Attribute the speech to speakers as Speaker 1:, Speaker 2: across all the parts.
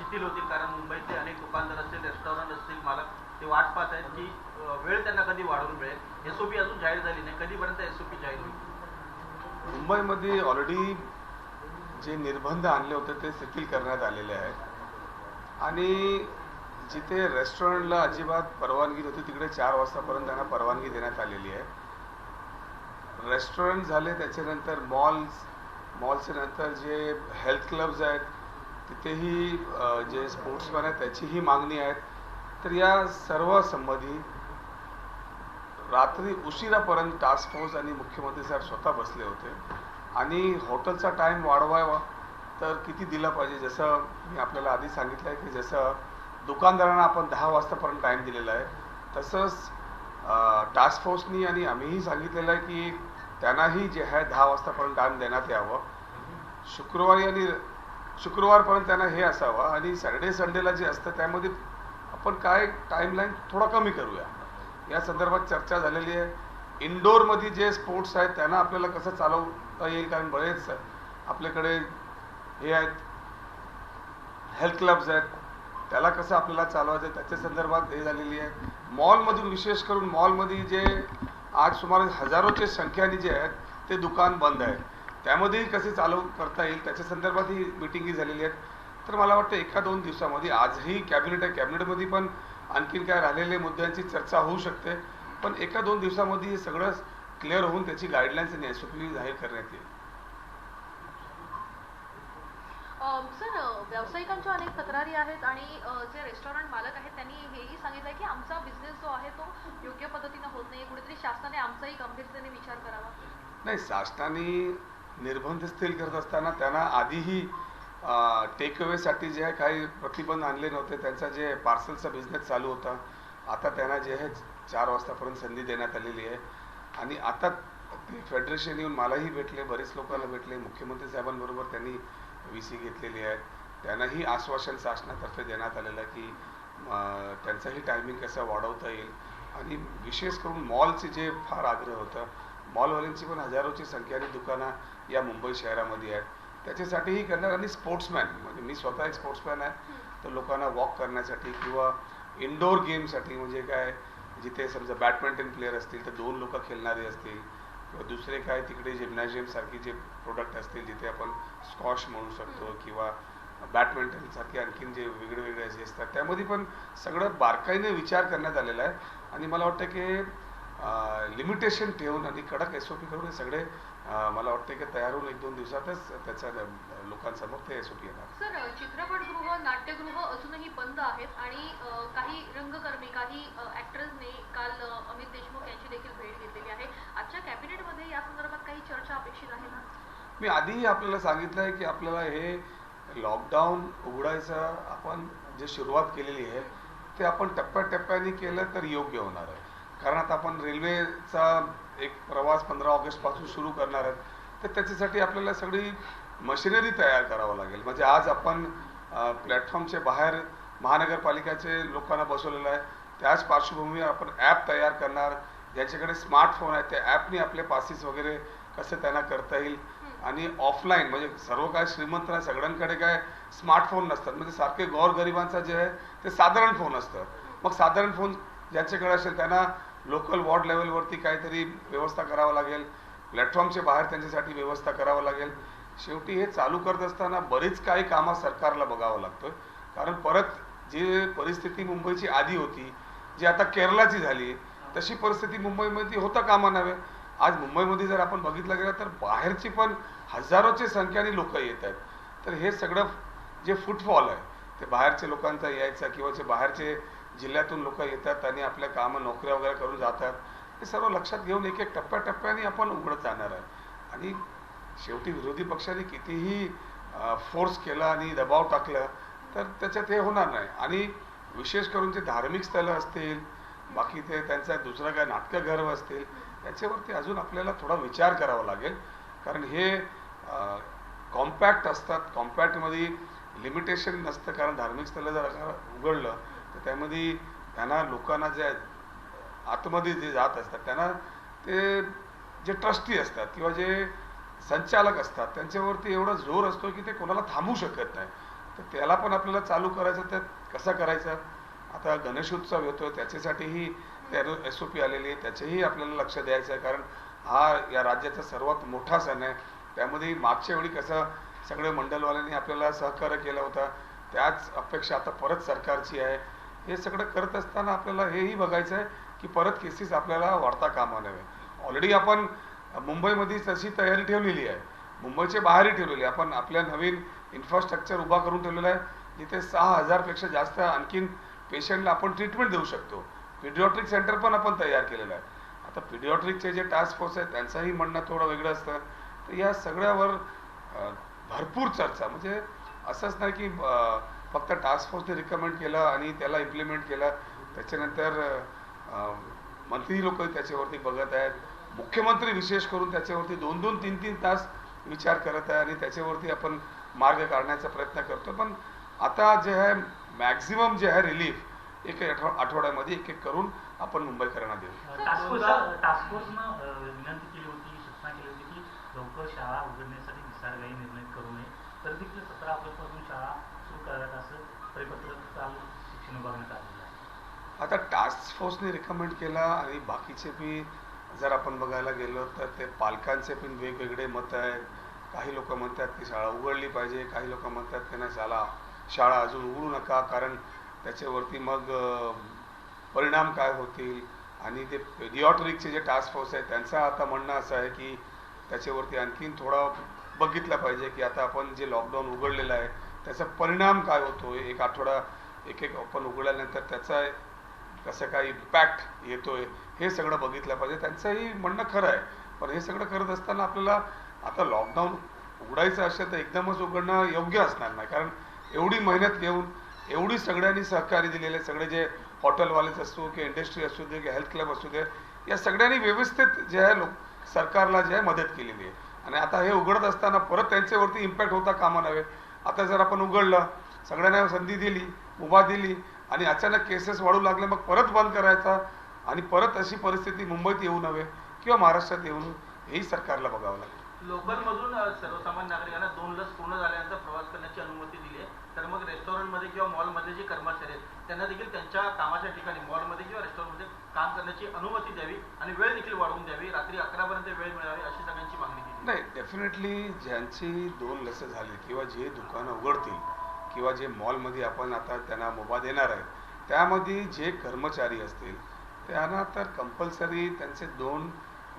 Speaker 1: शिथिल होतील, कारण मुंबईतले अनेक दुकानदार असतील, रेस्टॉरंट असतील, मालक ते वाट पाहत आहेत की वेळ त्यांना कधी वाढवून मिळेल. एसओपी अजून जाहीर झाली नाही, कधीपर्यंत एसओपी जाहीर होईल?
Speaker 2: मुंबईमध्ये ऑलरेडी जे निर्बंध आणले होते ते शिथिल करण्यात आलेले आहेत आणि जिथे रेस्टॉरंटला अजिबात परवानगी नव्हती तिकडे 4 वाजतापर्यंत त्यांना परवानगी देण्यात आलेली आहे. रेस्टॉरंट झाले, त्याच्यानंतर मॉल्सच्या नंतर जे हेल्थ क्लब्स आहेत तिथेही जे स्पोर्ट्समॅन आहेत त्याचीही मागणी आहे. तर या सर्व संबंधी रात्री उशिरापर्यंत टास्क फोर्स आणि मुख्यमंत्री साहेब स्वतः बसले होते आणि हॉटेलचा टाईम वाढवावा तर किती दिला पाहिजे. जसं मी आपल्याला आधी सांगितलं आहे की जसं दुकानदारांना आपण 10 वाजतापर्यंत टाईम दिलेला आहे, तसंच टास्क फोर्सनी आणि आम्हीही सांगितलेलं आहे की त्यांनाही जे आहे 10 वाजतापर्यंत टाईम देण्यात यावं. शुक्रवारपर्यंत त्यांना हे असावं आणि सॅटर्डे संडेला जे असतं त्यामध्ये आपण काय टाईमलाईन थोडा कमी करूया या संदर्भात चर्चा झालेली आहे. इनडोअरमध्ये जे स्पोर्ट्स आहेत त्यांना आपल्याला कसं चालवता येईल, कारण बरेच आपल्याकडे हे आहेत हेल्थ क्लब्स आहेत, त्याला कसं आपल्याला चालवायचं त्याच्या संदर्भात हे झालेली आहे. मॉलमधून विशेष करून मॉलमध्ये जे आज सुमारे हजारोच्या संख्येने जे आहेत ते दुकान बंद आहेत, त्यामध्येही कसे चालू करता येईल त्याच्या संदर्भात ही मिटिंगही झालेली आहेत. तर मला वाटतं 1-2 दिवसामध्ये आजही कॅबिनेट आहे, कॅबिनेटमध्ये पण आणखीन काय राहिलेल्या मुद्द्यांची चर्चा होऊ शकते, पण 1-2 दिवसामध्ये हे सगळं क्लिअर होऊन त्याची गाईडलाईन्स आणि एसओपी जाहीर करण्यात येईल.
Speaker 3: सर, व्यावसायिकांच्या अनेक तक्रारी आहेत आणि जे रेस्टॉरंट मालक आहेत त्यांनी हेही सांगितलं की आमचा बिझनेस जो आहे तो योग्य पद्धतीने होत नाही, कुठेतरी शासनाने आमचाही गंभीरतेने विचार करावा.
Speaker 2: नाही, शासनाने निर्बंध शिथिल करत असताना त्यांना आधीही टेक अवेसाठी जे आहे काही प्रतिबंध आणले नव्हते. त्यांचा जे पार्सलचा बिझनेस चालू होता, आता त्यांना जे आहे 4 वाजतापर्यंत संधी देण्यात आलेली आहे. आणि आता ते फेडरेशन येऊन मलाही भेटले, बरेच लोकांना भेटले, मुख्यमंत्री साहेबांबरोबर त्यांनी VC घेतलेली आहेत. त्यांनाही आश्वासन शासनातर्फे देण्यात आलेलं आहे की त्यांचाही टायमिंग कसा वाढवता येईल. आणि विशेष करून मॉलचे जे फार आग्रह होता, मॉलवाल्यांची पण हजारोची संख्येने दुकानं या मुंबई शहरामध्ये आहेत, त्याच्यासाठीही करणार. आणि स्पोर्ट्समॅन म्हणजे मी स्वतः एक स्पोर्ट्समॅन आहे, तर लोकांना वॉक करण्यासाठी किंवा इनडोअर गेमसाठी म्हणजे काय जिथे समजा बॅडमिंटन प्लेयर असतील तर 2 लोक खेळणारे असतील किंवा दुसरे काय तिकडे जिम्नॅशियम सारखे जे प्रोडक्ट असतील जिथे आपण स्कॉश म्हणू शकतो किंवा बॅडमिंटन सारखे आणखीन जे वेगळे जे असतात त्यामध्ये पण सगळं बारकाईने विचार करण्यात आलेला आहे. आणि मला वाटतं की लिमिटेशन ठेवून आणि कडक एसओपी करून हे सगळे मला वाटतं की तयार होऊन 1-2 दिवसातच त्याच्या लोकांसमोर ते एसओपी येणार.
Speaker 3: सर, चित्रपटगृह, नाट्यगृह अजूनही बंद आहेत आणि काही रंगकर्मी, काही ऍक्टर्सने काल अमित देशमुख यांची देखील भेट घेतलेली आहे. आजच्या कॅबिनेटमध्ये या संदर्भात काही चर्चा अपेक्षित आहे ना?
Speaker 2: मी आधीही आपल्याला सांगितलं आहे की आपल्याला हे लॉकडाऊन उघडायचं आपण जे सुरुवात केलेली आहे ते आपण टप्प्याटप्प्याने केलं तर योग्य होणार आहे. कारण आता आपण रेल्वेचा एक प्रवास 15 ऑगस्टपासून सुरू करणार आहेत, तर त्याच्यासाठी आपल्याला सगळी मशिनरी तयार करावं लागेल. म्हणजे आज आपण प्लॅटफॉर्मच्या बाहेर महानगरपालिकेचे लोकांना बसवलेलं आहे, त्याच पार्श्वभूमीवर आपण ॲप तयार करणार. ज्याच्याकडे स्मार्टफोन आहे त्या ॲपने आपले पासेस वगैरे कसं त्यांना करता येईल. आणि ऑफलाईन म्हणजे सर्व काय श्रीमंत नाही, सगळ्यांकडे काय स्मार्टफोन नसतात, म्हणजे सारखे गोरगरिबांचा जे आहे ते साधारण फोन असतं. मग साधारण फोन ज्यांच्याकडे असेल त्यांना लोकल वॉर्ड लेवलवरती काहीतरी व्यवस्था करावं लागेल, प्लॅटफॉर्मच्या बाहेर त्यांच्यासाठी व्यवस्था करावं लागेल. शेवटी हे चालू करत असताना बरीच काही कामं सरकारला बघावं लागतं, कारण परत जी परिस्थिती मुंबईची आधी होती जी आता केरळाची झाली तशी परिस्थिती मुंबईमध्ये होता कामा नये. आज मुंबईमध्ये जर आपण बघितलं गेलं तर बाहेरची पण हजारोच्या संख्येने लोक येत आहेत. तर हे सगळं जे फुटफॉल आहे ते बाहेरच्या लोकांचा यायचा किंवा जे बाहेरचे जिल्ह्यातून लोक येतात आणि आपल्या कामं नोकऱ्या वगैरे करून जातात, हे सर्व लक्षात घेऊन एक टप्प्याटप्प्याने आपण उघडत जाणार आहे. आणि शेवटी विरोधी पक्षाने कितीही फोर्स केला आणि दबाव टाकला तर त्याच्यात हे होणार नाही. आणि विशेष करून जे धार्मिक स्थळं असतील, बाकी ते त्यांचा दुसरा काय नाट्यगृह असतील, त्याच्यावरती अजून आपल्याला थोडा विचार करावा लागेल. कारण हे कॉम्पॅक्ट असतात, कॉम्पॅक्टमध्ये लिमिटेशन नसतं. कारण धार्मिक स्थळं जर उघडलं तर त्यामध्ये त्यांना लोकांना जे आतमध्ये जे जात असतात त्यांना ते जे ट्रस्टी असतात किंवा जे संचालक असतात त्यांच्यावरती एवढा जोर असतो की ते कोणाला थांबवू शकत नाही. तर त्याला पण आपल्याला चालू करायचं, तर कसं करायचं. आता गणेशोत्सव येतोय, त्याच्यासाठीही SOP आलेली आहे, त्याचेही आपल्याला लक्ष द्यायचं आहे. कारण हा या राज्याचा सर्वात मोठा सण आहे. त्यामध्ये मागच्या वेळी कसं सगळे मंडलवाल्यांनी आपल्याला सहकार्य केलं होतं, त्याच अपेक्षा आता परत सरकारची आहे. हे सगळं करत असताना आपल्याला हेही बघायचं आहे की परत केसेस आपल्याला वाढता कामा नये. ऑलरेडी आपण मुंबईमध्ये तशी तयारी ठेवलेली आहे, मुंबईच्या बाहेरही ठेवलेली आहे. आपण आपल्या नवीन इन्फ्रास्ट्रक्चर उभा करून ठेवलेलं आहे, जिथे 6,000पेक्षा जास्त आणखीन पेशंटला आपण ट्रीटमेंट देऊ शकतो. पिडियाट्रिक सेंटर पण आपण तयार केलेलं आहे. आता पिडियाट्रिकचे जे टास्क फोर्स आहे त्यांचंही म्हणणं थोडं वेगळं असतं. तर या सगळ्यावर भरपूर चर्चा, म्हणजे असंच नाही की फक्त टास्क फोर्सने रिकमेंड केलं आणि त्याला इम्प्लिमेंट केलं, त्याच्यानंतर मंत्री लोक त्याच्यावरती बघत आहेत, मुख्यमंत्री विशेष करून त्याच्यावरती 2-2, 3-3 तास विचार करत आहे आणि त्याच्यावरती आपण मार्ग काढण्याचा प्रयत्न करतो. पण आता जे आहे मॅक्झिमम जे आहे रिलीफ एक आठवड्यामध्ये एक करून आपण मुंबईकरांना देऊ.
Speaker 4: टास्क फोर्सनं विनंती केली होती, सूचना केली होती की लवकर शाळा उघडण्यासाठी निसर्गही निर्णय करू नये, तर देखील 17 ऑगस्टपासून शाळा सुरू कराव्यात असं परिपत्रक काल शिक्षण विभागाने काढलेलं आहे.
Speaker 2: आता टास्क फोर्सने रिकमेंड केला आणि बाकीचे बी जर आपण बघायला गेलो तर ते पालकांचे पण वेगवेगळे मत आहेत. काही लोक म्हणतात की शाळा उघडली पाहिजे, काही लोक म्हणतात की नाही शाळा अजून उघडू नका, कारण त्याच्यावरती मग परिणाम काय होतील. आणि ते पेडियाट्रिकचे जे टास्क फोर्स आहे त्यांचं आता म्हणणं असं आहे की त्याच्यावरती आणखीन थोडं बघितलं पाहिजे की आता आपण जे लॉकडाऊन उघडलेलं आहे त्याचा परिणाम काय होतो, एक आठवडा एक आपण उघडल्यानंतर त्याचा कसं काय इम्पॅक्ट येतोय हे सगळं बघितलं पाहिजे. त्यांचंही म्हणणं खरं आहे. पण हे सगळं करत असताना आपल्याला आता लॉकडाऊन उघडायचं असेल तर एकदमच उघडणं योग्य असणार नाही, कारण एवढी मेहनत घेऊन एवढी सगळ्यांनी सहकार्य दिलेले, सगळे जे हॉटेलवालेच असो की इंडस्ट्री असू दे की हेल्थ क्लब असू दे, या सगळ्यांनी व्यवस्थित जे आहे सरकारला जे आहे मदत केलेली आहे. आणि आता हे उघडत असताना परत त्यांच्यावरती इम्पॅक्ट होता कामा नये. आता जर आपण उघडलं, सगळ्यांना संधी दिली, मुभा दिली आणि अचानक केसेस वाढू लागले, मग परत बंद करायचा आणि परत अशी परिस्थिती मुंबईत येऊ नये किंवा महाराष्ट्रात येऊ नये, हेही सरकारला बघावं लागेल.
Speaker 1: लोकलमधून सर्वसामान्य नागरिकांना 2 लस पूर्ण झाल्यानंतर प्रवास करण्याची अनुमती दिली आहे, तर मग रेस्टॉरंटमध्ये किंवा मॉलमधले जे कर्मचारी आहेत त्यांना देखील त्यांच्या कामाच्या ठिकाणी मॉलमध्ये किंवा रेस्टॉरंटमध्ये काम करण्याची अनुमती द्यावी आणि वेळ देखील वाढवून द्यावी, रात्री 11पर्यंत वेळ मिळावी, अशी सगळ्यांची मागणी केली.
Speaker 2: नाही, डेफिनेटली ज्यांची 2 लस झाली किंवा जे दुकानं उघडतील किंवा जे मॉलमध्ये आपण आता त्यांना मुभा देणार आहे, त्यामध्ये जे कर्मचारी असतील त्यांना तर कंपल्सरी त्यांचे 2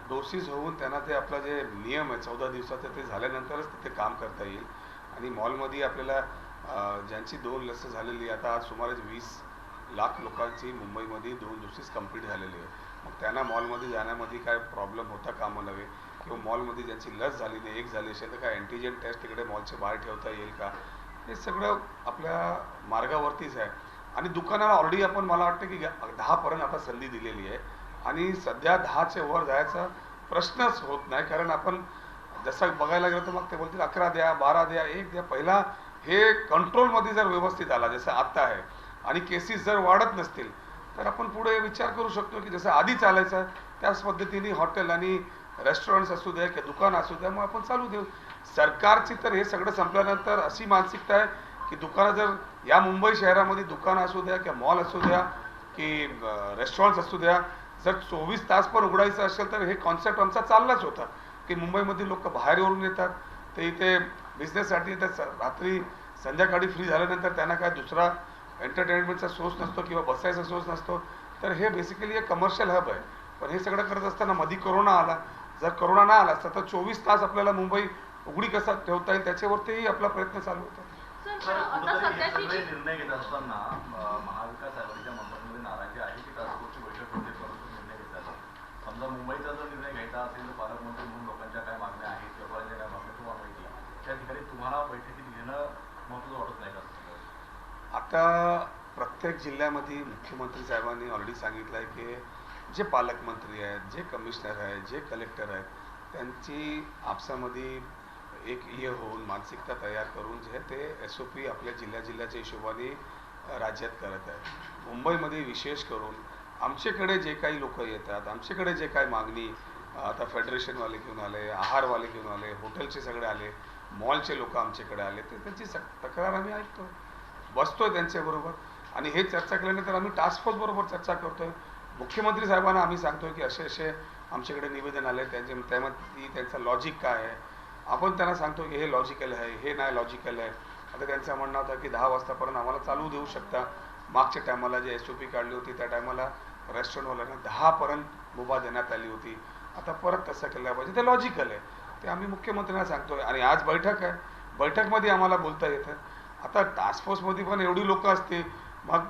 Speaker 2: डोसेस होऊन त्यांना ते आपला जे नियम आहे 14 दिवसाचा ते झाल्यानंतरच तिथे काम करता येईल. आणि मॉलमध्ये आपल्याला ज्यांची 2 लस झालेली, आता आज सुमारे 20 लाख लोकांची मुंबईमध्ये 2 डोसेस कंप्लीट झालेली आहे. मग त्यांना मॉलमध्ये जाण्यामध्ये काय प्रॉब्लेम होता कामा नये, किंवा मॉलमध्ये ज्यांची लस झाली नाही, 1 झाली असेल तर काय अँटीजेन टेस्ट तिकडे मॉलच्या बाहेर ठेवता येईल का, हे सगळं आपल्या मार्गावरतीच आहे. आणि दुकानाला ऑलरेडी आपण मला वाटतं की 10पर्यंत आता संधी दिलेली आहे आणि सध्या 10च्या वर जायचा प्रश्नच होत नाही, कारण आपण जसं बघायला गेलं तर मग ते बोलतील 11 द्या, 12 द्या, 1 द्या. पहिला हे कंट्रोलमध्ये जर व्यवस्थित आला जसं आत्ता आहे आणि केसेस जर वाढत नसतील तर आपण पुढे विचार करू शकतो की जसं आधी चालायचं त्याच पद्धतीने हॉटेल आणि रेस्टॉरंट्स असू द्या किंवा दुकान असू द्या, मग आपण चालू देऊ. सरकारची तर हे सगळं संपल्यानंतर अशी मानसिकता आहे की दुकानं जर या मुंबई शहरामध्ये दुकानं असू द्या किंवा मॉल असू द्या की रेस्टॉरंट्स असू द्या, जर 24 तास पण उघडायचं असेल तर हे कॉन्सेप्ट आमचा चाललाच होता की मुंबईमध्ये लोक बाहेरून येतात, ते इथे बिझनेससाठी येतात, रात्री संध्याकाळी फ्री झाल्यानंतर त्यांना काय दुसरा एंटरटेनमेंटचा सोर्स नसतो किंवा बसायचा सोर्स नसतो, तर हे बेसिकली एक कमर्शियल हब आहे. पण हे सगळं करत असताना मध्ये कोरोना आला. जर कोरोना नाही आला असता तर 24 तास आपल्याला मुंबई उघडी कसा ठेवता येईल त्याच्यावरतीही आपला प्रयत्न चालू होता.
Speaker 5: निर्णय घेत असताना महाविकास आघाडीच्या मंत्र्यांमध्ये नाराजी आहे की टास्कफोर्सची बैठक होते परंतु निर्णय घेतला. समजा मुंबईचा जर निर्णय घ्यायचा असेल तर पालकमंत्री म्हणून लोकांच्या काय मागण्या आहेत, व्यापाऱ्यांच्या काय मागण्या तुम्हाला माहिती आहे, त्या ठिकाणी तुम्हाला बैठकीत घेणं महत्त्वाचं वाटत नाही का?
Speaker 2: आता प्रत्येक जिल्ह्यामध्ये मुख्यमंत्री साहेबांनी ऑलरेडी सांगितलं आहे की जे पालकमंत्री आहेत, जे कमिशनर आहेत, जे कलेक्टर आहेत, त्यांची आपसामध्ये एक हे होऊन मानसिकता तयार करून जे ते SOP आपल्या जिल्ह्याच्या हिशोबाने राज्यात करत आहेत. मुंबईमध्ये विशेष करून आमच्याकडे जे काही लोक येतात, आमच्याकडे जे काही मागणी आता फेडरेशनवाले घेऊन आले, आहारवाले घेऊन आले, हॉटेलचे सगळे आले, मॉलचे लोक आमच्याकडे आले तर त्यांची तक्रार आम्ही ऐकतो, बसतोय त्यांच्याबरोबर आणि हे चर्चा केल्यानंतर आम्ही टास्क फोर्स बरोबर चर्चा करतोय. मुख्यमंत्री साहेबांना आम्ही सांगतोय की असे असे आमच्याकडे निवेदन आले, त्यामध्ये त्यांचं लॉजिक काय आहे. आपण त्यांना सांगतो की हे लॉजिकल आहे, हे नाही लॉजिकल आहे. आता त्यांचं म्हणणं होतं की 10 वाजतापर्यंत आम्हाला चालू देऊ शकता. मागच्या टायमाला जे SOP काढली होती त्या टायमाला रेस्टॉरंटवाल्यांना 10 पर्यंत मुभा देण्यात आली होती. आता परत तसं केलं पाहिजे, ते लॉजिकल आहे. ते आम्ही मुख्यमंत्र्यांना सांगतोय आणि आज बैठक आहे, बैठकमध्ये आम्हाला बोलता येतं. आता टास्क फोर्समध्ये पण एवढी लोक असते, मग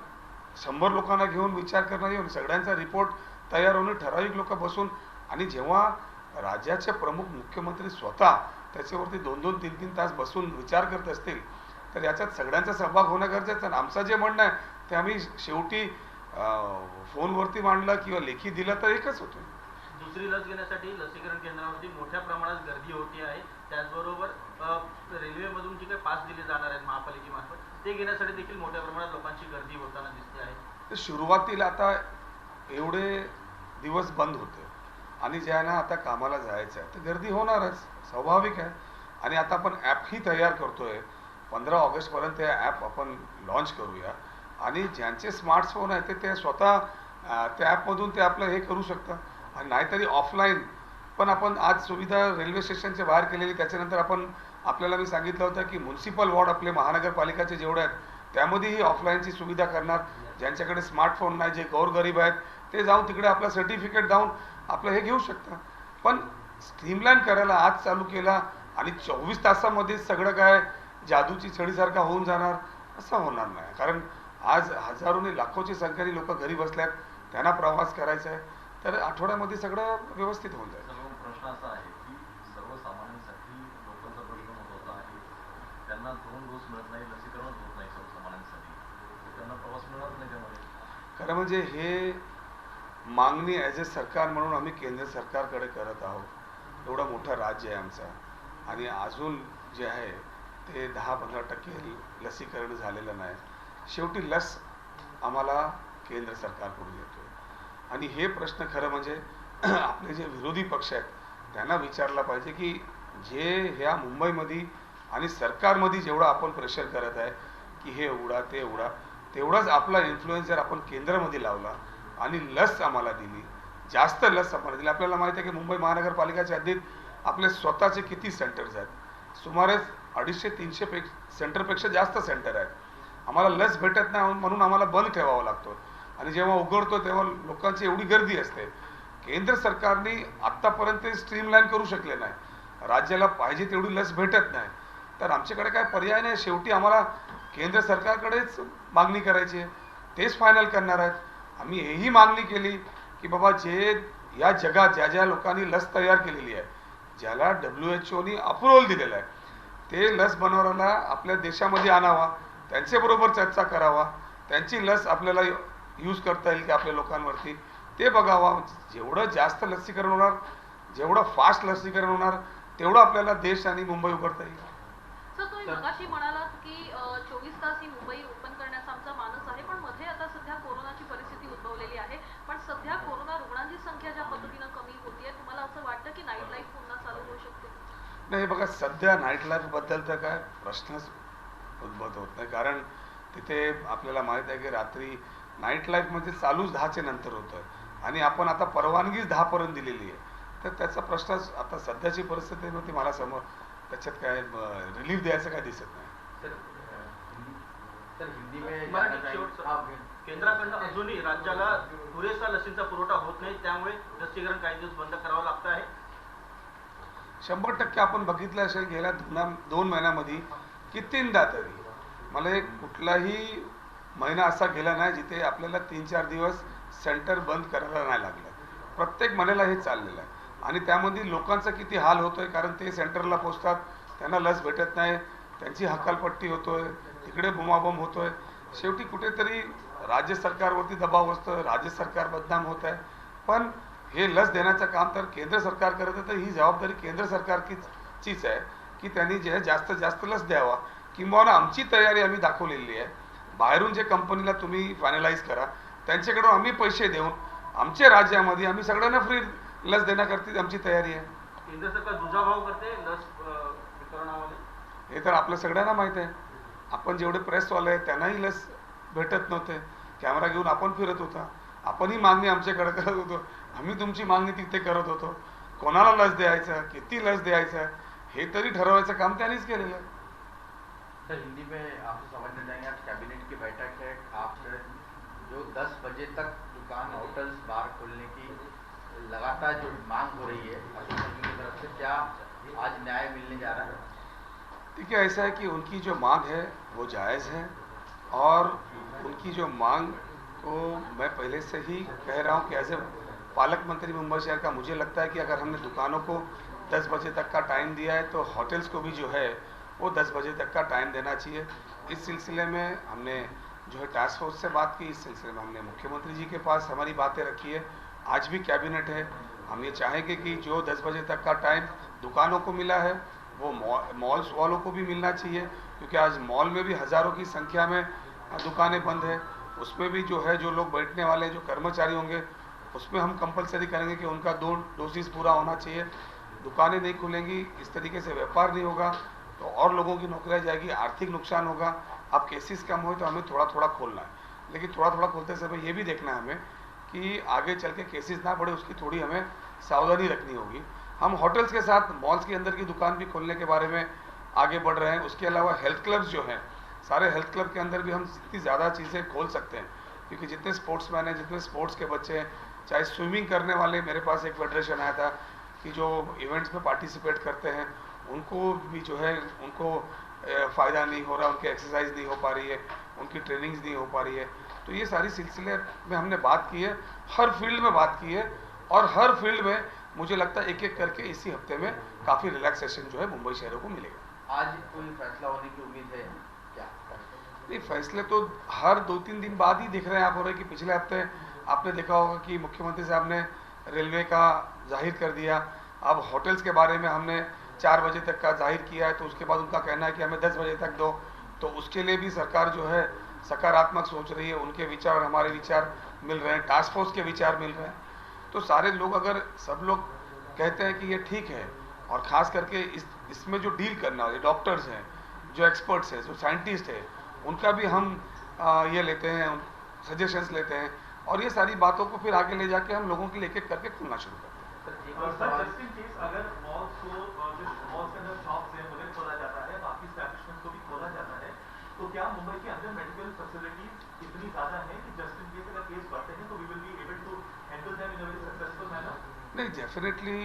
Speaker 2: 100 लोकांना घेऊन विचार करणं येऊन सगळ्यांचा रिपोर्ट तयार होणे, ठराविक लोक बसून आणि जेव्हा राज्याचे प्रमुख मुख्यमंत्री स्वतः त्याच्यावरती 2-2, 3-3 तास बसून विचार करत असतील तर याच्यात सगळ्यांचा सहभाग होणं गरजेचं आहे. आमचं जे म्हणणं आहे ते आम्ही शेवटी फोनवरती मांडलं किंवा लेखी दिलं तर एकच होतं.
Speaker 1: दुसरी लस घेण्यासाठी लसीकरण केंद्रावरती मोठ्या प्रमाणात गर्दी होती आहे. त्याचबरोबर रेल्वेमधून जे काही पास दिले जाणार आहेत महापालिकेमार्फत ते घेण्यासाठी देखील मोठ्या प्रमाणात लोकांची गर्दी होताना दिसते आहे.
Speaker 2: तर सुरुवातीला आता एवढे दिवस बंद होते आणि ज्यांना आता कामाला जायचं आहे तर गर्दी होणारच, स्वाभाविक आहे. आणि आता आपण ॲपही तयार करतोय. 15 ऑगस्टपर्यंत हे ॲप आपण लॉन्च करूया आणि ज्यांचे स्मार्टफोन आहे ते स्वतः त्या ॲपमधून ते आपलं हे करू शकतं. आणि नाहीतरी ऑफलाईन पण आपण आज सुविधा रेल्वे स्टेशनच्या बाहेर केलेली. त्याच्यानंतर आपल्याला मी सांगितलं होतं की म्युन्सिपल वॉर्ड आपले महानगरपालिकाचे जेवढे आहेत त्यामध्येही ऑफलाईनची सुविधा करणार. ज्यांच्याकडे स्मार्टफोन नाही, जे गोरगरीब आहेत ते जाऊन तिकडे आपलं सर्टिफिकेट जाऊन आपलं हे घेऊ शकतं. पण स्ट्रीमलाईन करायला आज चालू केला आणि 24 तासामध्ये सगळं काय जादूची छडीसारखा होऊन जाणार असं होणार नाही. कारण आज हजारोनी लाखोची संख्येने लोक घरी बसल्यात, त्यांना प्रवास करायचा आहे, तर आठवड्यामध्ये सगळं व्यवस्थित होऊन जाईल.
Speaker 5: प्रश्न असा आहे की सर्वसामान्यांसाठी लोकांचा प्रश्न महत्त्वाचा आहे. त्यांना 2 डोस मिळत नाही, लसीकरण होत नाही सर्वसामान्यांसाठी, त्यांना प्रवास मिळत नाही. त्यामध्ये
Speaker 2: खरं म्हणजे हे मागणी ॲज ए सरकार म्हणून आम्ही केंद्र सरकारकडे करत आहोत. एवढं मोठं राज्य आहे आमचं आणि अजून जे आहे ते 10-15% लसीकरण झालेलं नाही. शेवटी लस आम्हाला केंद्र सरकारकडून येतोय आणि हे प्रश्न खरं म्हणजे आपले जे विरोधी पक्ष आहेत त्यांना विचारला पाहिजे की जे ह्या मुंबईमध्ये आणि सरकारमध्ये जेवढं आपण प्रेशर करत आहे की हे उघडा ते उघडा, तेवढाच आपला इन्फ्लुएन्स जर आपण केंद्रामध्ये लावला आणि लस आम्हाला दिली, जास्त लस आम्हाला दिली. आपल्याला माहिती आहे की मुंबई महानगरपालिकाच्या हद्दीत आपले स्वतःचे किती सेंटर्स आहेत, सुमारे 250-300 सेंटरपेक्षा जास्त सेंटर आहेत. आम्हाला लस भेटत नाही म्हणून आम्हाला बंद ठेवावा लागतो आणि जेव्हा उघडतो तेव्हा लोकांची एवढी गर्दी असते. केंद्र सरकारने आत्तापर्यंत स्ट्रीमलाईन करू शकले नाही, राज्याला पाहिजे तेवढी लस भेटत नाही, तर आमच्याकडे काय पर्याय नाही. शेवटी आम्हाला केंद्र सरकारकडेच मागणी करायची आहे, तेच फायनल करणार आहेत. आम्ही हेही मागणी केली की बाबा जे या जगात ज्या लोकांनी लस तयार केलेली आहे, ज्याला WHO अप्रुव्हल दिलेलं आहे, ते लस बनवणाऱ्याला आपल्या देशामध्ये आणावा, त्यांच्याबरोबर चर्चा करावा, त्यांची लस आपल्याला यूज करता येईल की आपल्या लोकांवरती ते बघावा. जेवढं जास्त लसीकरण होणार, जेवढं फास्ट लसीकरण होणार, तेवढं आपल्याला देश आणि मुंबई उघडता येईल.
Speaker 3: सर, तुम्ही मगाशी म्हणालात की 24 तास ही मुंबई ओपन करण्याचा आमचा मानस आहे, पण मध्ये आता सध्या कोरोनाची परिस्थिती उद्भवलेली आहे. पण सध्या कोरोना रुग्णांची संख्या ज्या पद्धतीनं कमी होतीये, तुम्हाला असं वाटतं की नाईट लाईफ पुन्हा चालू होऊ शकते?
Speaker 2: नाही, बघा सध्या नाईट लाईफ बद्दल तर काय प्रश्नच उद्भवत होत नाही. कारण तिथे आपल्याला माहित आहे की रात्री नाईट लाईफ म्हणजे चालूच 10च्या नंतर होतं आणि आपण आता परवानगीच 10 पर्यंत दिलेली आहे. तर त्याचा प्रश्नच आता सध्याची परिस्थितीमध्ये मला समोर त्याच्यात काय रिलीफ द्यायचं काय दिसत नाही.
Speaker 1: केंद्राकडनं अजूनही राज्याला पुरेसा लसींचा पुरवठा होत नाही, त्यामुळे लसीकरण काही दिवस बंद करावं लागतं आहे.
Speaker 2: 100% आपण बघितलं असेल गेल्या 2 महिन्यामध्ये कितींदा तरी मला एक कुठलाही महिना असा गेला नाही जिथे आपल्याला 3-4 दिवस सेंटर बंद करायला नाही लागलं. प्रत्येक महिन्याला हे चाललेलं आहे आणि त्यामध्ये लोकांचा किती हाल होतोय. कारण ते सेंटरला पोचतात, त्यांना लस भेटत नाही, त्यांची हकालपट्टी होतोय, तिकडे बोमाबोम होतोय. शेवटी कुठेतरी राज्य सरकारवरती दबाव असतो, राज्य सरकार बदनाम होत आहे. पण हे लस देण्याचं काम तर केंद्र सरकार करत आहे, तर ही जबाबदारी केंद्र सरकारचीच आहे की त्यांनी जे जास्तीत जास्त लस द्यावा. किंवा आमची तयारी आम्ही दाखवलेली आहे. बाहेरून जे कंपनीला तुम्ही फायनलाइज करा, त्यांच्याकडून आम्ही पैसे देऊन आमच्या राज्यामध्ये आम्ही सगळ्यांना फ्री लस देण्याकरता आमची तयारी आहे.
Speaker 1: केंद्र सरकार दुजाभाव करते लस वितरणामध्ये.
Speaker 2: हे तर आपल्या सगळ्यांना माहीत आहे. आपण जेवढे प्रेसवाले आहेत त्यांनाही लस भेटत नव्हते. कॅमेरा घेऊन आपण फिरत होता. आपणही मागणी आमच्याकडे करत होतो. आम्ही तुमची मागणी तिथे करत होतो. कोणाला लस द्यायचं, किती लस द्यायचं, हे तरी ठरवायचं काम त्यांनीच केलेलं आहे.
Speaker 6: सर हिंदी में आपसे समझना चाहेंगे, आज कैबिनेट की बैठक है, आप जो 10 बजे तक दुकान होटल्स बार खोलने की लगातार जो मांग हो रही है एसोसिएशन की तरफ से, क्या आज न्याय मिलने जा रहा है?
Speaker 2: देखिए ऐसा है कि उनकी जो मांग है वो जायज़ है और उनकी जो मांग को मैं पहले से ही कह रहा हूँ कि एज ए पालक मंत्री मुंबई शहर का मुझे लगता है कि अगर हमने दुकानों को 10 बजे तक का टाइम दिया है तो होटल्स को भी जो है वो 10 बजे तक का टाइम देना चाहिए. इस सिलसिले में हमने जो है टास्क फोर्स से बात की. इस सिलसिले में हमने मुख्यमंत्री जी के पास हमारी बातें रखी है. आज भी कैबिनेट है. हम ये चाहेंगे कि जो 10 बजे तक का टाइम दुकानों को मिला है वो मॉल्स वालों को भी मिलना चाहिए, क्योंकि आज मॉल में भी हज़ारों की संख्या में दुकानें बंद है. उसमें भी जो है जो लोग बैठने वाले जो कर्मचारी होंगे उसमें हम कंपलसरी करेंगे कि उनका 2 डोजेस पूरा होना चाहिए. दुकानें नहीं खुलेंगी, इस तरीके से व्यापार नहीं होगा तो और लोगों की नौकरियाँ जाएगी, आर्थिक नुकसान होगा. अब केसेस कम हो तो हमें थोड़ा थोड़ा खोलना है, लेकिन थोड़ा थोड़ा खोलते समय ये भी देखना है हमें कि आगे चल के केसेस ना बढ़े, उसकी थोड़ी हमें सावधानी रखनी होगी. हम होटल्स के साथ मॉल्स के अंदर की दुकान भी खोलने के बारे में आगे बढ़ रहे हैं. उसके अलावा हेल्थ क्लब्स जो हैं, सारे हेल्थ क्लब के अंदर भी हम जितनी ज़्यादा चीज़ें खोल सकते हैं, क्योंकि जितने स्पोर्ट्समैन हैं, जितने स्पोर्ट्स के बच्चे हैं, चाहे स्विमिंग करने वाले, मेरे पास एक फेडरेशन आया था कि जो इवेंट्स में पार्टिसिपेट करते हैं उनको भी जो है उनको फ़ायदा नहीं हो रहा, उनकी एक्सरसाइज नहीं हो पा रही है, उनकी ट्रेनिंग्स नहीं हो पा रही है. तो ये सारी सिलसिले में हमने बात की है, हर फील्ड में बात की है और हर फील्ड में मुझे लगता है एक एक करके इसी हफ्ते में काफ़ी रिलैक्सेशन जो है मुंबई शहरों को मिलेगा.
Speaker 6: आज कोई फैसला होने की उम्मीद है क्या?
Speaker 2: नहीं, फैसले तो हर 2-3 दिन बाद ही दिख रहे हैं. आप हो रहे कि पिछले हफ्ते आपने देखा होगा कि मुख्यमंत्री साहब ने रेलवे का जाहिर कर दिया. अब होटल्स के बारे में हमने 4 बजे तक का जाहिर किया है, तो उसके बाद उनका कहना है कि हमें 10 बजे तक दो. तो उसके लिए भी सरकार जो है सकारात्मक सोच रही है. उनके विचार और हमारे विचार मिल रहे हैं, टास्क फोर्स के विचार मिल रहे हैं. तो सारे लोग, अगर सब लोग कहते हैं कि ये ठीक है, और ख़ास करके इसमें जो डील करने वाले डॉक्टर्स हैं, जो एक्सपर्ट्स हैं, जो साइंटिस्ट हैं, उनका भी हम ये लेते हैं, सजेशंस लेते हैं और ये सारी बातों को फिर आगे ले जाके हम लोगों के लिए एक एक करके खुलना शुरू करते हैं.
Speaker 6: सर, एक और सवाल,
Speaker 7: अगर मॉल्स को मॉल्स के अंदर शॉप्स हैं उन्हें खोला जाता है, बाकी एस्टैब्लिशमेंट्स को भी खोला जाता है, तो क्या मुंबई के अंदर मेडिकल फैसिलिटीज इतनी ज़्यादा है कि जस्ट इन केस अगर केस बढ़ते हैं तो we will be able to handle them in a very successful manner?
Speaker 2: नहीं, डेफिनेटली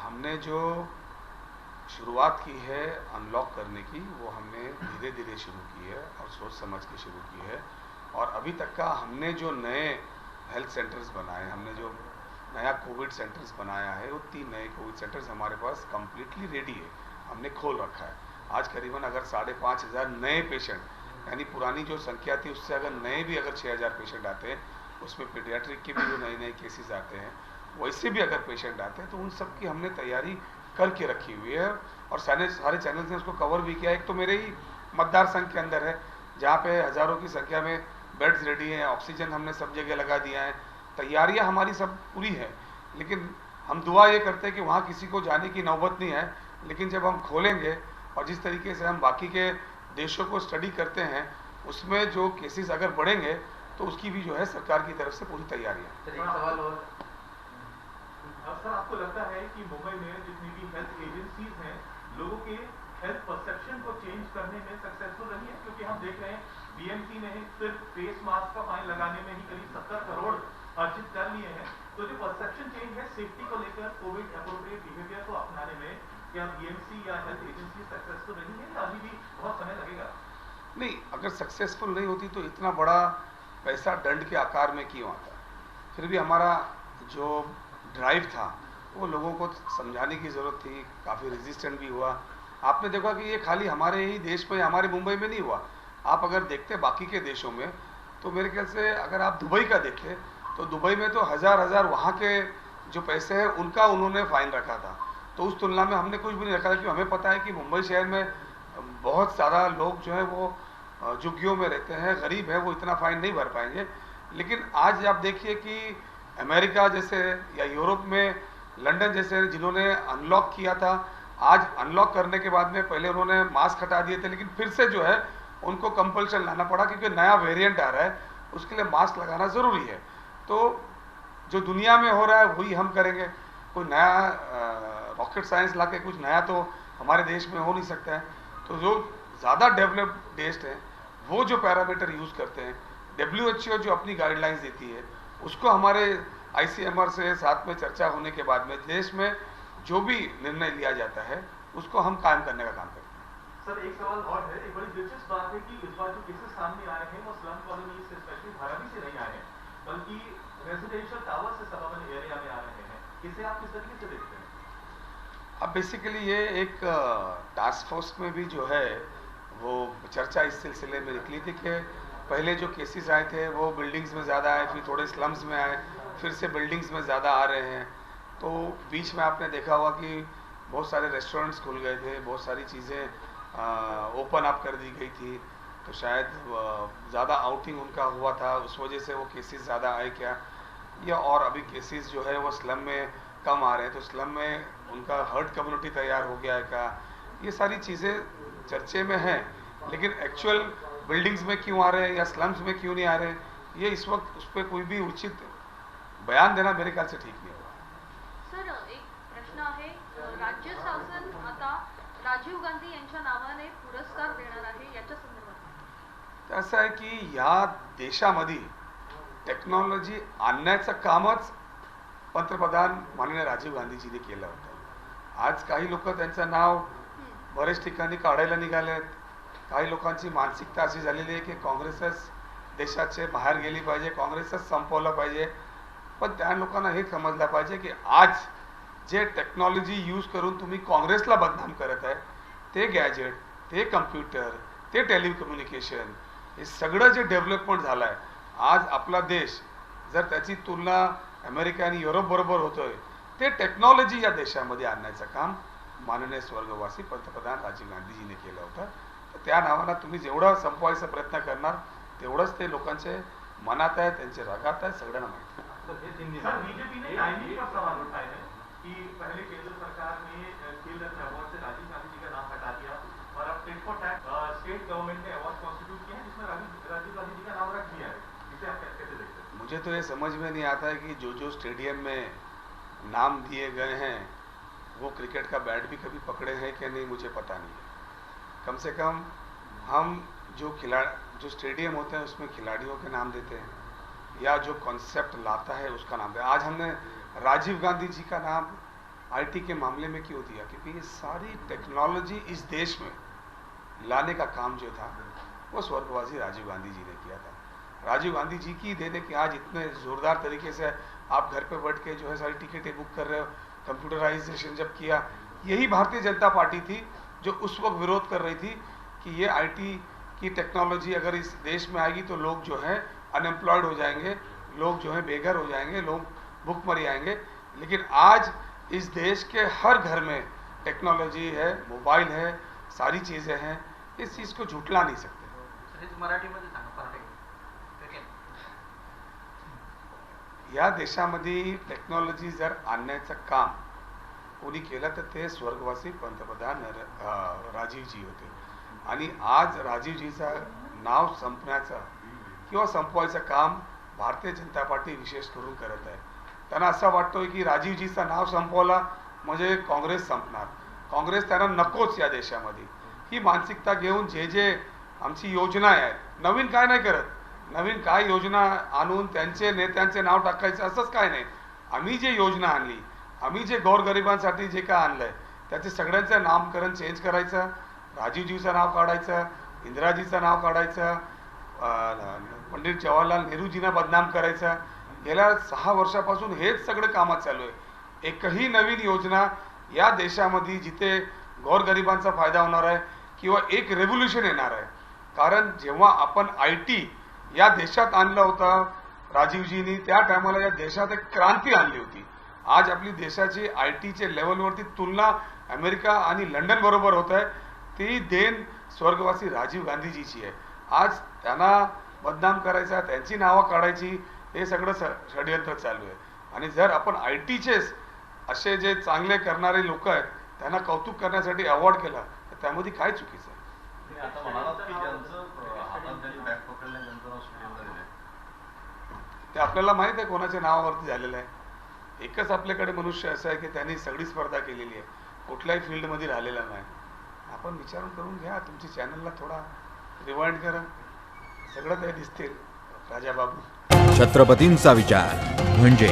Speaker 2: हमने जो शुरुआत की है अनलॉक करने की, वो हमने धीरे धीरे शुरू की है और सोच समझ के शुरू की है. और अभी तक का हमने जो नए हेल्थ सेंटर्स बनाए, हमने जो नया कोविड सेंटर्स बनाया है, वो 3 नए कोविड सेंटर्स हमारे पास कम्प्लीटली रेडी है, हमने खोल रखा है. आज करीबन अगर 5,500 नए पेशेंट, यानी पुरानी जो संख्या थी उससे अगर नए भी अगर 6,000 पेशेंट आते हैं, उसमें पीडियाट्रिक के भी जो नए नए केसेस आते हैं, वैसे भी अगर पेशेंट आते हैं, तो उन सब की हमने तैयारी करके रखी हुई है. और सारे चैनल्स ने उसको कवर भी किया. एक तो मेरे ही मतदार संघ के अंदर है, जहाँ पे हज़ारों की संख्या में बेड्स रेडी हैं, ऑक्सीजन हमने सब जगह लगा दिया है, तैयारियाँ हमारी सब पूरी है. लेकिन हम दुआ ये करते हैं कि वहाँ किसी को जाने की नौबत नहीं है. लेकिन जब हम खोलेंगे और जिस तरीके से हम बाकी के देशों को स्टडी करते हैं, उसमें जो केसेस अगर बढ़ेंगे तो उसकी भी जो है सरकार की तरफ से पूरी तैयारी है.
Speaker 6: सर एक सवाल और,
Speaker 7: सर आपको लगता है कि मुंबई में जितनी भी हेल्थ एजेंसीज हैं, लोगों के हेल्थ परसेप्शन को चेंज करने में सक्सेसफुल रही है? क्योंकि हम देख रहे हैं बीएमसी ने सिर्फ फेस मास्क का फाइन लगाने में ही करीब 70 करोड़ अर्जित कर लिए हैं. तो जो परसेप्शन चेंज है सेफ्टी को लेकर, कोविड एप्रोप्रिएट बिहेवियर को अपनाने में, क्या बीएमसी या हेल्थ एजेंसी सक्सेसफुल रही है या अभी भी बहुत समय लगेगा?
Speaker 2: नहीं, अगर सक्सेसफुल नहीं होती तो इतना बड़ा पैसा दंड के आकार में क्यों आता? फिर भी हमारा जो ड्राइव था वो लोगों को समझाने की ज़रूरत थी. काफ़ी रेजिस्टेंट भी हुआ. आपने देखा कि ये खाली हमारे ही देश में, हमारे मुंबई में नहीं हुआ. आप अगर देखते बाकी के देशों में, तो मेरे ख्याल से अगर आप दुबई का देखते तो दुबई में तो हज़ार वहाँ के जो पैसे हैं उनका उन्होंने फ़ाइन रखा था. तो उस तुलना में हमने कुछ भी नहीं रखा था, क्योंकि हमें पता है कि मुंबई शहर में बहुत ज़्यादा लोग जो है वो झुग्गियों में रहते हैं, गरीब है, वो इतना फ़ाइन नहीं भर पाएंगे. लेकिन आज आप देखिए कि अमेरिका जैसे या यूरोप में, लंदन जैसे जिन्होंने अनलॉक किया था, आज अनलॉक करने के बाद में पहले उन्होंने मास्क हटा दिए थे, लेकिन फिर से जो है उनको कंपल्शन लाना पड़ा क्योंकि नया वेरिएंट आ रहा है, उसके लिए मास्क लगाना ज़रूरी है। तो जो दुनिया में हो रहा है वही हम करेंगे। कोई नया रॉकेट साइंस ला के कुछ नया तो हमारे देश में हो नहीं सकता है। तो जो ज़्यादा डेवलप्ड देश हैं वो जो पैरामीटर यूज़ करते हैं, WHO जो अपनी गाइडलाइंस देती है उसको हमारे ICMR से साथ में चर्चा होने के बाद में देश में जो भी निर्णय लिया जाता है उसको हम कायम करने का काम करते हैं।
Speaker 7: सर एक सवाल और है, एक बड़ी दिलचस्प बात है कि इस बार जो केसेस सामने आए हैं वो स्लम कॉलोनी से, स्पेशली धारावी से नहीं आए हैं, बल्कि रेजिडेंशियल टावर से सबर्बन एरिया में आ रहे हैं। इसे आप किस तरीके से देखते हैं?
Speaker 2: अब बेसिकली ये एक टास्क फोर्स में भी जो है वो चर्चा इस सिलसिले में निकली थी कि पहले जो केसेस आए थे वो बिल्डिंग्स में ज़्यादा आए, फिर थोड़े स्लम्स में आए, फिर से बिल्डिंग्स में ज़्यादा आ रहे हैं। तो बीच में आपने देखा होगा कि बहुत सारे रेस्टोरेंट्स खुल गए थे, बहुत सारी चीज़ें ओपन अप कर दी गई थी, तो शायद ज़्यादा आउटिंग उनका हुआ था, उस वजह से वो केसेस ज़्यादा आए क्या, या और अभी केसेस जो है वो स्लम में कम आ रहे हैं तो स्लम में उनका हर्ड कम्युनिटी तैयार हो गया है क्या, ये सारी चीज़ें चर्चे में हैं। लेकिन एक्चुअल बिल्डिंग्स में क्यों आ रहे हैं या स्लम्स में क्यों नहीं आ रहे हैं, ये इस वक्त उस पर कोई भी उचित बयान देना मेरे ख्याल से ठीक नहीं होगा।
Speaker 3: सर एक प्रश्न आहे, राज्य शासन आता राजीव गांधी यांच्या नावाने पुरस्कार देणार आहे, याच्या संदर्भात
Speaker 2: असं आहे की या देशामध्ये टेक्नॉलॉजी आणण्याचं कामच पंतप्रधान माननीय राजीव गांधीजींनी केलं होतं। आज काही लोक त्यांचं नाव बरेच ठिकाणी काढायला निघालेत। काही लोकांची मानसिकता अशी झालेली आहे की काँग्रेसच देशाचे बाहेर गेली पाहिजे, काँग्रेसच संपवलं पाहिजे। पण त्या लोकांना हे समजलं पाहिजे की आज जे टेक्नॉलॉजी यूज करून तुम्ही काँग्रेसला बदनाम करत आहे, ते गॅजेट, ते कम्प्युटर, ते टेलिकम्युनिकेशन, हे सगळं जे डेव्हलपमेंट झालं आहे, आज आपला देश जर त्याची तुलना अमेरिका आणि युरोप बरोबर होतोय, ते टेक्नॉलॉजी या देशामध्ये आणण्याचं काम माननीय स्वर्गवासी पंतप्रधान राजीव गांधीजींनी केलं होतं। तर त्या नावाला तुम्ही जेवढा संपवायचा प्रयत्न करणार तेवढंच ते लोकांचे मनात आहे, त्यांचे रगात आहे, सगळ्यांना माहिती आहे।
Speaker 7: सर बीजेपी ने टाइमिंग का सवाल उठाया है कि पहले केंद्र सरकार ने खेल रत्न अवार्ड से राजीव गांधी जी का नाम हटा दिया और अब tit for tat state government ने अवार्ड कॉन्स्टिट्यूट किया है जिसमें राजीव गांधी जी का नाम रख दिया है। इसे आप कैसे देखते हैं?
Speaker 2: मुझे तो ये समझ में नहीं आता है कि जो स्टेडियम में नाम दिए गए हैं वो क्रिकेट का बैट भी कभी पकड़े हैं कि नहीं, मुझे पता नहीं है। कम से कम हम जो स्टेडियम होते हैं उसमें खिलाड़ियों के नाम देते हैं या जो कॉन्सेप्ट लाता है उसका नाम देते हैं। आज हमने राजीव गांधी जी का नाम IT के मामले में क्यों दिया, क्योंकि ये सारी टेक्नोलॉजी इस देश में लाने का काम जो था वो स्वर्गवासी राजीव गांधी जी ने किया था। राजीव गांधी जी की देने कि आज इतने ज़ोरदार तरीके से आप घर पे बैठ के जो है सारी टिकटें बुक कर रहे हो, कंप्यूटराइजेशन जब किया, यही भारतीय जनता पार्टी थी जो उस वक्त विरोध कर रही थी कि ये IT की टेक्नोलॉजी अगर इस देश में आएगी तो लोग जो है अनएम्प्लॉयड हो जाएंगे, लोग जो है बेघर हो जाएंगे, लोग भूखमरी आएंगे। लेकिन आज इस देश के हर घर में टेक्नोलॉजी है, मोबाइल है, सारी चीज़ें हैं, इस चीज़ को झुटला नहीं सकते।
Speaker 1: हेच मराठीमध्ये सांगा परत एकदा।
Speaker 2: या देशामध्ये टेक्नॉलॉजी जर आणण्याचं काम कोणी केलं तर ते स्वर्गवासी पंतप्रधान राजीवजी होते। आणि आज राजीवजीचं नाव संपण्याचं किंवा संपवायचं काम भारतीय जनता पार्टी विशेष करून करत आहे। त्यांना असं वाटतोय की राजीवजीचं नाव संपवला म्हणजे काँग्रेस संपणार, काँग्रेस त्यांना नकोच या देशामध्ये। ही मानसिकता घेऊन जे आमची योजना आहे, नवीन काय नाही करत, नवीन काय योजना आणून त्यांचे नेत्यांचे नाव टाकायचं असंच काय नाही। आम्ही जे योजना आणली, आम्ही जे गोरगरिबांसाठी जे काय आणलंय त्याचे सगळ्यांचं नामकरण चेंज करायचं, राजीवजीचं नाव काढायचं, इंदिराजीचं नाव काढायचं, पंडित जवाहरलाल नेहरूजींना बदनाम करायचं। गेल्या 6 वर्षापासून हेच सगळं कामात चालू आहे। एकही नवीन योजना या देशामध्ये जिथे गोरगरिबांचा फायदा होणार आहे किंवा एक रेव्होल्यूशन येणार आहे। कारण जेव्हा आपण IT या देशात आणलं होतं राजीवजींनी, त्या टायमाला या देशात एक क्रांती आणली होती। आज आपली देशाची ITचे लेवलवरती तुलना अमेरिका आणि लंडन बरोबर होत आहे, ती देण स्वर्गवासी राजीव गांधीजीची आहे। आज त्यांना बदनाम करायचा, त्यांची नावं काढायची, हे सगळं षडयंत्र चालू आहे। आणि जर आपण ITचेच असे जे चांगले करणारे लोक आहेत त्यांना कौतुक करण्यासाठी अवॉर्ड केला तर त्यामध्ये काय चुकीचं आहे?
Speaker 5: तुम्ही आता म्हणालात की ज्यांचं हातात त्यांनी बॅग पकडले त्यांचं नाव स्टेडियमला दिलंय.
Speaker 2: ते आपल्याला माहित आहे कोणाच्या नावावरती झालेलं आहे. एकच आपल्याकडे मनुष्य असं आहे की त्यांनी सगळी स्पर्धा केलेली आहे, कुठल्याही फील्डमध्ये राहिलेला नाही. आपण विचारून करून घ्या, तुमच्या चॅनलला थोडा रिवाइंड करा, सगळं काही दिसतील. राजा बाबू.
Speaker 8: छत्रपतींचा विचार म्हणजे